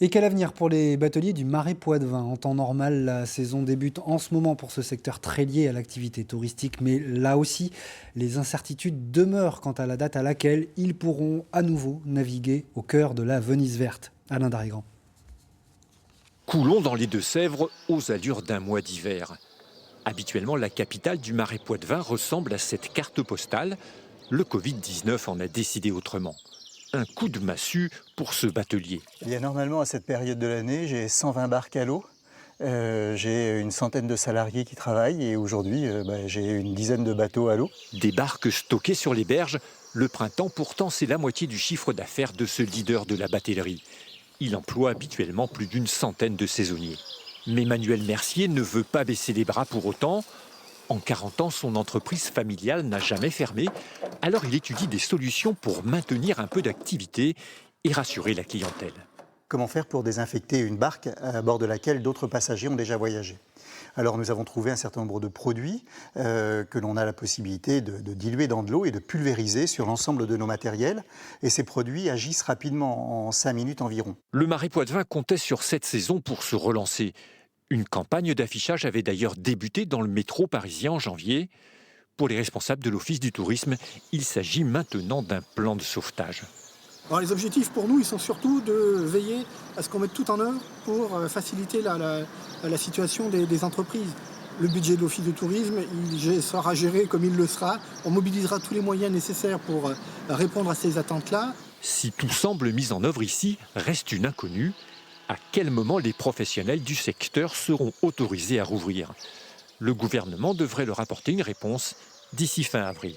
Et quel avenir pour les bateliers du Marais Poitevin? En temps normal, la saison débute en ce moment pour ce secteur très lié à l'activité touristique, mais là aussi, les incertitudes demeurent quant à la date à laquelle ils pourront à nouveau naviguer au cœur de la Venise verte. Alain Darigrand. Coulons dans les Deux-Sèvres aux allures d'un mois d'hiver. Habituellement, la capitale du Marais Poitevin ressemble à cette carte postale. Le Covid-19 en a décidé autrement. Un coup de massue pour ce batelier. Il y a normalement à cette période de l'année, j'ai 120 barques à l'eau. J'ai une centaine de salariés qui travaillent et aujourd'hui, j'ai une dizaine de bateaux à l'eau. Des barques stockées sur les berges. Le printemps, pourtant, c'est la moitié du chiffre d'affaires de ce leader de la batellerie. Il emploie habituellement plus d'une centaine de saisonniers. Mais Manuel Mercier ne veut pas baisser les bras pour autant. En 40 ans, son entreprise familiale n'a jamais fermé. Alors il étudie des solutions pour maintenir un peu d'activité et rassurer la clientèle. Comment faire pour désinfecter une barque à bord de laquelle d'autres passagers ont déjà voyagé? Alors nous avons trouvé un certain nombre de produits que l'on a la possibilité de diluer dans de l'eau et de pulvériser sur l'ensemble de nos matériels. Et ces produits agissent rapidement, en 5 minutes environ. Le Marais Poitevin comptait sur cette saison pour se relancer. Une campagne d'affichage avait d'ailleurs débuté dans le métro parisien en janvier. Pour les responsables de l'Office du tourisme, il s'agit maintenant d'un plan de sauvetage. Alors, les objectifs pour nous, ils sont surtout de veiller à ce qu'on mette tout en œuvre pour faciliter la situation des entreprises. Le budget de l'Office du tourisme, il sera géré comme il le sera. On mobilisera tous les moyens nécessaires pour répondre à ces attentes-là. Si tout semble mis en œuvre ici, reste une inconnue. À quel moment les professionnels du secteur seront autorisés à rouvrir? Le gouvernement devrait leur apporter une réponse d'ici fin avril.